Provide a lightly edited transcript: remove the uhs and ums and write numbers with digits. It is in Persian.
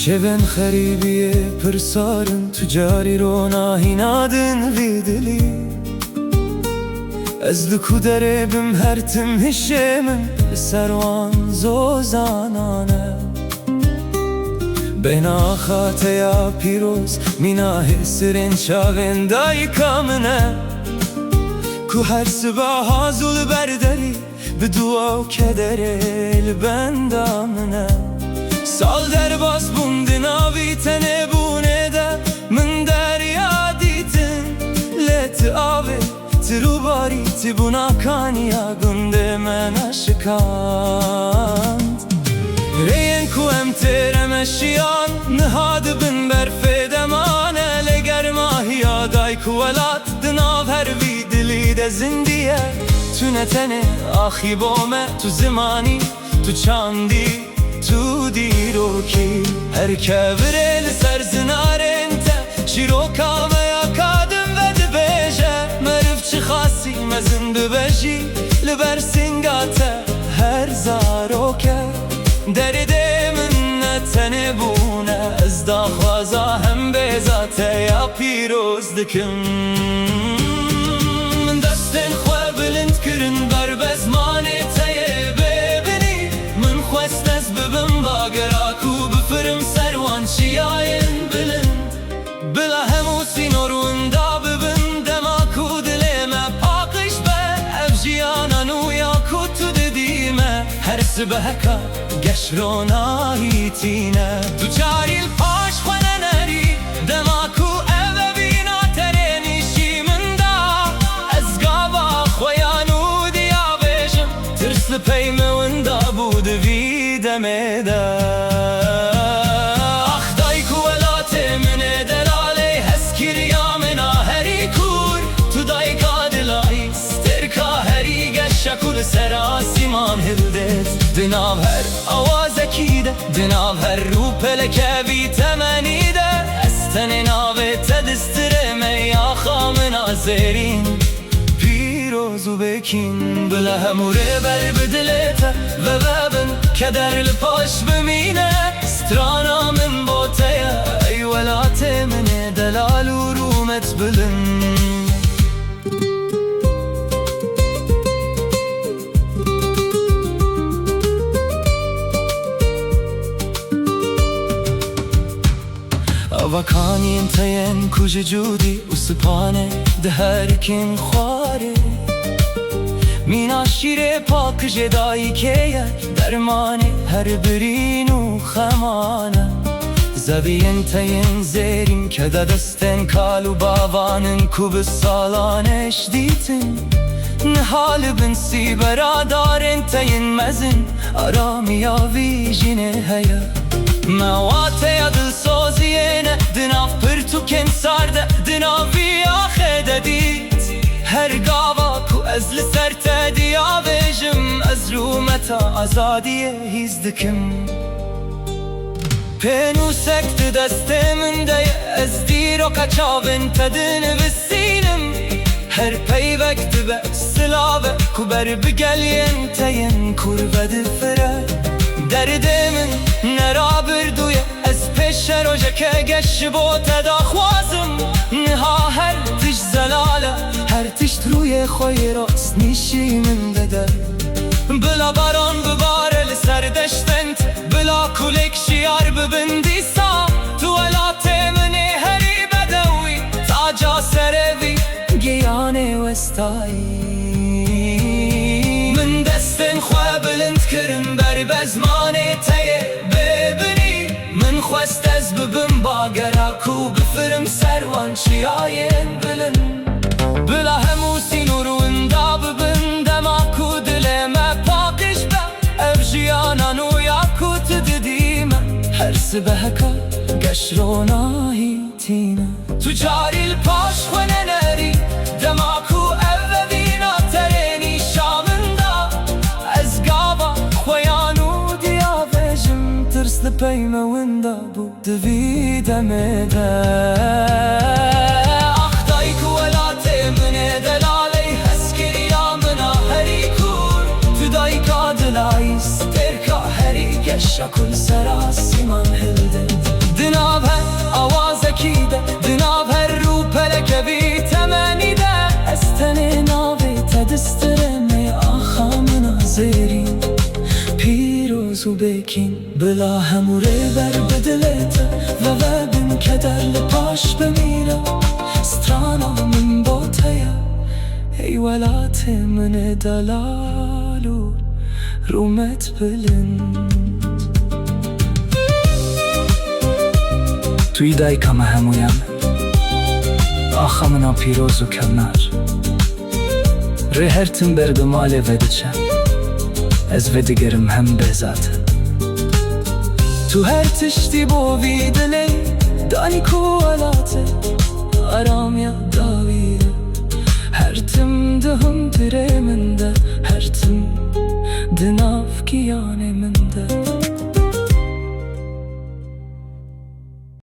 شبن خريبية برصارن تجاري رونا هينادن فيدلي ازدكو دربم هرتم هشمن سروان زوزانانه بنا خاتيا پیروز مینا حسرین شاغن دای کامنه کو هر سباها زول برداری بدعا و کدر البندامنه سال در باز بوندن آوی تنه بونه ده من دریا دیتن لت آوی ترو باری تبونا کانیا گنده من اشکاند رین کو ام ترمشیان نهاد بن برف دمانه لگر ماهی آدای کوالات دناو هر وی دلی ده زندیه تو نتنه آخی بومه تو زمانی تو چاندی تو دیرو کی هر کبره لسر زنارنته شیروکا میا کادم و دبیجه مرف چی خاصی مزن ببجی لبر سنگاته هر زاروکه درده من نتنه بونه از دا خوازا هم بیزاته یا پیروز دکم من دستن خواه بلند کرن بر بزمانه تیه ببینی من خواست از ببم باگراکو بفرم سروان شیاین بلند بلا همو سینورون دا ببن دماکو دلمه پاقش به افجیانانو یا کتو ددیمه هر سبهکا گشرونا هیتینه تو چاریل پاش خونه نری دماکو اوه بینا ترینیشی من دا از گاوا خویانو دیا بیشم ترس پیمه وندا بود ویدمه دا اخدای کوالات من دلاله هسکریا منا هری کور تو دای کادلایی سترکا هری گشکول سراسیمان هلدت دناو هر آواز اکیده دناو هر رو پلکه بی تمنیده استن ناوه تدستره میا خام نازرین پیروزو بکین بلا هموره بر بدلته و ببن کدر لپاش بمینه سترانا من بوته ای ولات من دلال و رومت بلن وکانی انتین کج جودی و سپانه ده هرکن خواره مینا شیر پاک جدایی که درمانه هر برین و خمانه زوی انتین زیرین که دستن کالو باوانن کوب سالانش دیتن نحال بنسی برادار انتین مزن آرامی آوی جینه هیا موات یا دل سوزینه دناف پرتو کنسارده دنافی آخه دید هر گاوا کو از لسر تدیا بیجم از رومتا آزادیه هیز دکم پینو سکت دست من ده از دیرو کچاون تدن بسینم هر پی وقت به سلاوه کو بر بگلین تین کربد فره درد من نرا بردویه از پیش روژه که گش با تدا خوازم نها هر تش زلاله هر تشت روی خوی راست نیشی من دده بلا باران بباره لسر دشتنت بلا کلک شیار ببندی سا تو علات منی هری بدوی تا جا سروی گیانه وستایی من دستن خواه بلند کرم بر بزمانه تیه ببینی من خواست از ببم باگراکو بفرم سروان شیاین بلن بلا همو سینورون دا ببن دماکو دلمه پاکش به افجیانانو یاکو تددیمه هر سبهکا گشرونا هیتینه تو جاریل پاش خونه نری دماکو اوه بینا ترینی شامندا از گاوا خویانو دیا بیجم ترس پیمه وندا بود ویدمه ده اخدای کوالات من دلاله هسکریا منا هری کور تو دای کادلای سترکا هری گش شکل سراسیمان هلدن دناو هر آوازکی ده دناو هر رو پلکوی تمنی ده استنی ناوی تدسترمی آخامن زیرین پیروز و بکین بلا هموره بر بدلته و بین کدرل پاش بمیره سترانا من بوتیا ای ولات من دلالو رومت بلن توی دایکم همویم آخامنا پیروز و کنار ری هرتم بردم آله ودچم از ودگرم هم بزاته تو هر تشتی بو ویدلی دانی کوالاته آرام یا داویره هر تم دهم دره من ده هر تم دناف کیانه من ده